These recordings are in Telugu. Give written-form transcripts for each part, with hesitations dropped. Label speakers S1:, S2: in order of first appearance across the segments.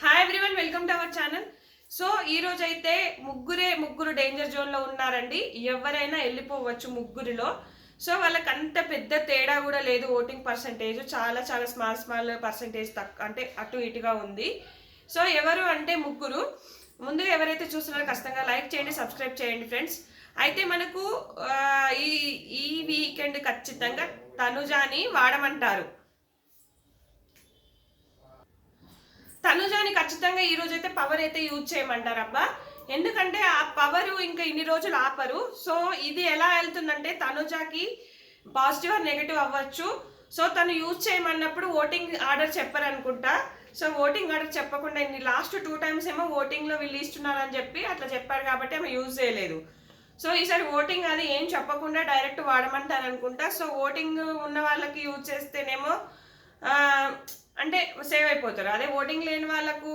S1: Hi everyone, welcome to our channel. So ఈ రోజు అయితే ముగ్గురు డేంజర్ జోన్ లో ఉన్నారండి. ఎవరైనా వెళ్ళిపోవచ్చు ముగ్గురిలో. సో వాళ్ళకి అంత పెద్ద తేడా కూడా లేదు. ఓటింగ్ పర్సంటేజ్ చాలా చాలా స్మాల్ పర్సంటేజ్ తక్కువ, అంటే అటు ఇటుగా ఉంది. సో ఎవరు అంటే ముగ్గురు. ముందుగా ఎవరైతే చూస్తున్నారో ఖచ్చితంగా లైక్ చేయండి, సబ్స్క్రైబ్ చేయండి ఫ్రెండ్స్. అయితే మనకు ఈ ఈ వీకెండ్ ఖచ్చితంగా తనుజాని వాడమంటారు. తనుజాని ఖచ్చితంగా ఈ రోజు అయితే పవర్ అయితే యూజ్ చేయమంటారబ్బా. ఎందుకంటే ఆ పవర్ ఇంకా ఇన్ని రోజులు ఆపరు. సో ఇది ఎలా వెళ్తుందంటే తనుజాకి పాజిటివ్ ఆర్ నెగిటివ్ అవ్వచ్చు. సో తను యూజ్ చేయమన్నప్పుడు ఓటింగ్ ఆర్డర్ చెప్పారనుకుంటా. సో ఓటింగ్ ఆర్డర్ చెప్పకుండా ఇన్ని లాస్ట్ 2 times ఏమో ఓటింగ్లో వీళ్ళు ఇస్తున్నారని చెప్పి అట్లా చెప్పారు కాబట్టి ఆమె యూజ్ చేయలేదు. సో ఈసారి ఓటింగ్ అది ఏం చెప్పకుండా డైరెక్ట్ వాడమంటారు అనుకుంటా. సో ఓటింగ్ ఉన్న వాళ్ళకి యూజ్ చేస్తేనేమో అంటే సేవ్ అయిపోతారు. అదే ఓటింగ్ లేని వాళ్ళకు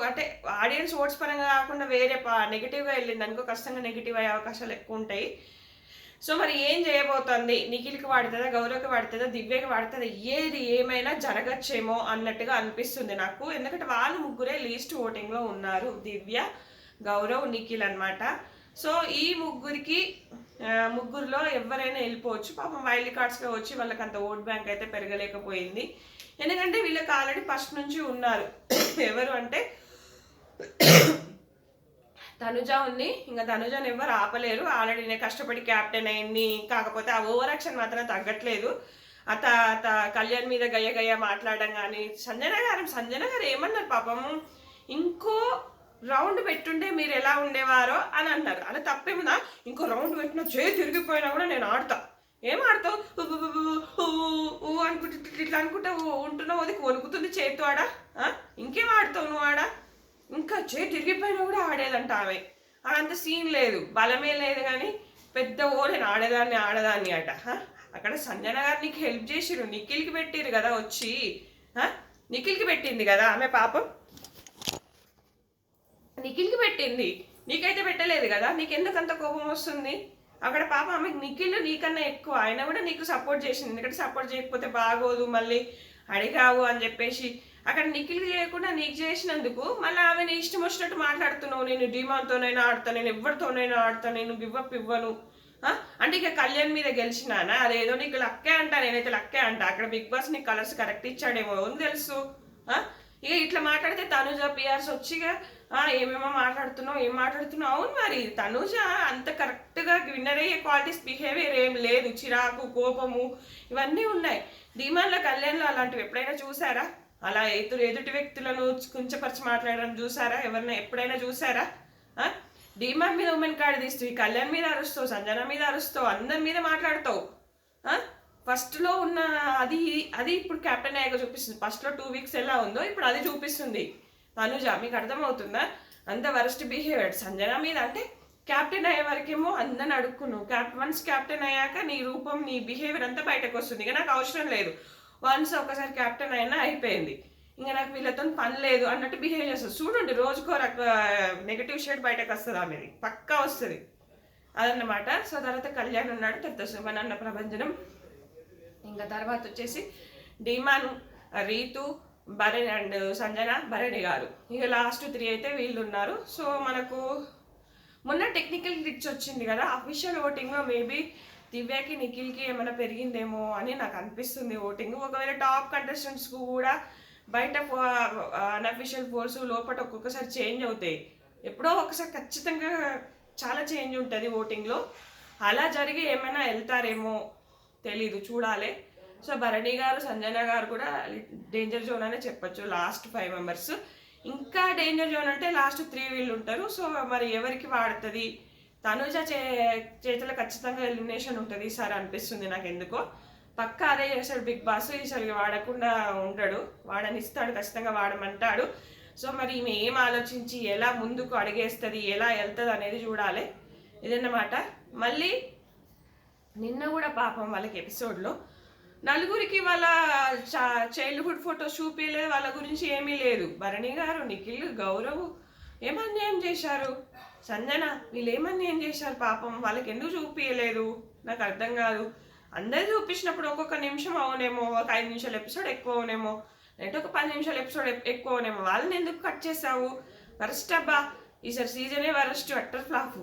S1: అంటే ఆడియన్స్ ఓట్స్ పరంగా కాకుండా వేరే నెగిటివ్గా వెళ్ళింది అనుకో, కష్టంగా నెగిటివ్ అయ్యే అవకాశాలు ఎక్కువ ఉంటాయి. సో మరి ఏం చేయబోతోంది? నిఖిల్కి వాడుతుందా, గౌరవ్కి వాడుతుందా, దివ్యకి వాడుతుందా, ఏది ఏమైనా జరగచ్చేమో అన్నట్టుగా అనిపిస్తుంది నాకు. ఎందుకంటే వాళ్ళు ముగ్గురే లీస్ట్ ఓటింగ్లో ఉన్నారు, దివ్య, గౌరవ్, నిఖిల్ అనమాట. సో ఈ ముగ్గురులో ఎవరైనా వెళ్ళిపోవచ్చు. పాపం వైల్డ్ కార్డ్స్గా వచ్చి వాళ్ళకి అంత ఓట్ బ్యాంక్ అయితే పెరగలేకపోయింది. ఎందుకంటే వీళ్ళకి ఆల్రెడీ ఫస్ట్ నుంచి ఉన్నారు. ఎవరు అంటే తనుజ ఉంది. ఇంకా తనుజను ఎవరు ఆపలేరు. ఆల్రెడీ నేను కష్టపడి క్యాప్టెన్ అయింది. కాకపోతే ఆ ఓవర్ యాక్షన్ మాత్రం తగ్గట్లేదు. అత కళ్యాణ్ మీద గయ్య మాట్లాడడం కానీ, సంజన గారు ఏమన్నారు పాపం, ఇంకో రౌండ్ పెట్టుంటే మీరు ఎలా ఉండేవారో అని అన్నారు. అలా తప్పేముందా? ఇంకో రౌండ్ పెట్టినా చేయి తిరిగిపోయినా కూడా నేను ఆడతా. ఏం ఆడతావు అనుకుంటే ఇట్లా అనుకుంటా ఉంటున్నావు, అది వణుకుతుంది చేతితో ఆడ. ఇంకేం ఆడతావు నువ్వు ఆడ? ఇంకా చేతి తిరిగిపోయినా కూడా ఆడేదంట ఆమె. అంత సీన్ లేదు, బలమే లేదు. కానీ పెద్ద నేను ఆడదాన్ని అట. అక్కడ సంజన గారు నీకు హెల్ప్ చేసిరు, నిఖిల్కి పెట్టిరు కదా వచ్చి. నిఖిల్కి పెట్టింది కదా ఆమె, పాపం నిఖిల్కి పెట్టింది, నీకైతే పెట్టలేదు కదా. నీకెందుకు అంత కోపం వస్తుంది? అక్కడ పాప ఆమెకు నిఖిల్ నీకన్నా ఎక్కువ, ఆయన కూడా నీకు సపోర్ట్ చేసింది. ఎందుకంటే సపోర్ట్ చేయకపోతే బాగోదు, మళ్ళీ అడిగావు అని చెప్పేసి అక్కడ నిఖిల్ చేయకుండా నీకు చేసినందుకు మళ్ళీ ఆమె నీ ఇష్టం వచ్చినట్టు మాట్లాడుతున్నావు. నేను డిమాండ్తోనైనా ఆడతాను, నేను ఎవరితోనైనా ఆడతాను, నేను గివ్అప్ ఇవ్వను అంటే ఇక కళ్యాణ్ మీద గెలిచినానా? అదేదో నీకు లక్కే అంట, నేనైతే లక్కే అంట. అక్కడ బిగ్ బాస్ నీకు కలర్స్ కరెక్ట్ ఇచ్చాడేమో అని తెలుసు. ఇక ఇట్లా మాట్లాడితే తనుజ పిఆర్స్ వచ్చిగా ఏమేమో మాట్లాడుతున్నావు, ఏం మాట్లాడుతున్నావు. అవును మరి తనుజ అంత కరెక్ట్గా విన్నర్ అయ్యే క్వాలిటీస్, బిహేవియర్ ఏం లేదు. చిరాకు, కోపము ఇవన్నీ ఉన్నాయి. ధీమాన్లో, కళ్యాణ్లో అలాంటివి ఎప్పుడైనా చూసారా? అలా ఎదుటి వ్యక్తులను కుంచపరిచి మాట్లాడడం చూసారా? ఎవరైనా ఎప్పుడైనా చూసారా? ధీమాన్ మీద ఉమెన్ కార్డు తీస్తూ కళ్యాణ్ మీద అరుస్తావు, సంజన మీద అరుస్తావు, అందరి మీద మాట్లాడతావు. ఫస్ట్లో ఉన్న అది ఇప్పుడు క్యాప్టెన్ అయ్యాక చూపిస్తుంది. ఫస్ట్లో 2 weeks ఎలా ఉందో ఇప్పుడు అది చూపిస్తుంది తనుజ. మీకు అర్థమవుతుందా? అంత వరస్ట్ బిహేవియర్ సంజన మీద. అంటే క్యాప్టెన్ అయ్యే వరకేమో అందరిని అడుక్కున్నావు. వన్స్ క్యాప్టెన్ అయ్యాక నీ రూపం, నీ బిహేవియర్ అంతా బయటకు వస్తుంది. ఇక నాకు అవసరం లేదు, వన్స్ ఒకసారి క్యాప్టెన్ అయినా అయిపోయింది, ఇంకా నాకు వీళ్ళతో పని లేదు అన్నట్టు బిహేవ్ చేస్తుంది. చూడండి, రోజుకో నెగటివ్ షేడ్ బయటకు వస్తుంది, ఆమెది పక్కా వస్తుంది అదన్నమాట. సో తర్వాత కళ్యాణ్ ఉన్నాడు, పెద్ద సుమనన్న ప్రభంజనం. ఇంకా తర్వాత వచ్చేసి డిమాన్, రీతు, భరణి అండ్ సంజన, భరణి గారు. ఇక లాస్ట్ 3 అయితే వీళ్ళు ఉన్నారు. సో మనకు మొన్న టెక్నికల్ గ్లిచ్ వచ్చింది కదా, అఫీషియల్ ఓటింగ్లో మేబీ దివ్యకి, నిఖిల్కి ఏమైనా పెరిగిందేమో అని నాకు అనిపిస్తుంది ఓటింగ్. ఒకవేళ టాప్ కంటెస్టెంట్స్కు కూడా బయట అన్అఫీషియల్ పోల్స్ లోపల ఒక్కొక్కసారి చేంజ్ అవుతాయి. ఎప్పుడో ఒకసారి ఖచ్చితంగా చాలా చేంజ్ ఉంటుంది ఓటింగ్లో. అలా జరిగి ఏమైనా వెళ్తారేమో తెలీదు, చూడాలి. సో భరణి గారు, సంజన గారు కూడా డేంజర్ జోన్ అనే చెప్పొచ్చు. Last 5 members. ఇంకా డేంజర్ జోన్ అంటే లాస్ట్ 3 వీళ్ళు ఉంటారు. సో మరి ఎవరికి వాడుతుంది? తనుజ చేతిలో ఖచ్చితంగా ఎలిమినేషన్ ఉంటుంది ఈసారి అనిపిస్తుంది నాకు. ఎందుకో పక్కా అదే చేస్తాడు బిగ్ బాస్. ఈసారి వాడకుండా ఉండడు, వాడనిస్తాడు, ఖచ్చితంగా వాడమంటాడు. సో మరి ఈమె ఏం ఆలోచించి ఎలా ముందుకు అడిగేస్తుంది, ఎలా వెళ్తుంది అనేది చూడాలి. ఇదన్నమాట. మళ్ళీ నిన్న కూడా పాపం వాళ్ళకి ఎపిసోడ్లో నలుగురికి వాళ్ళ చైల్డ్హుడ్ ఫొటోస్ చూపించలేదు, వాళ్ళ గురించి ఏమీ లేదు. భరణి గారు, నిఖిల్, గౌరవ్ ఏమన్యాయం చేశారు, సంజన వీళ్ళు ఏమన్యాయం చేశారు పాపం. వాళ్ళకి ఎందుకు చూపించలేదు నాకు అర్థం కాదు. అందరు చూపించినప్పుడు ఒక్కొక్క నిమిషం అవునేమో, ఒక 5 నిమిషాల ఎపిసోడ్ ఎక్కువ అవునేమో, అంటే ఒక 10 నిమిషాలు ఎపిసోడ్ ఎక్కువనేమో వాళ్ళని ఎందుకు కట్ చేసావు? వరస్ట్ అబ్బా, ఈసారి సీజనే వరస్ట్, అట్టర్ ఫ్లాప్.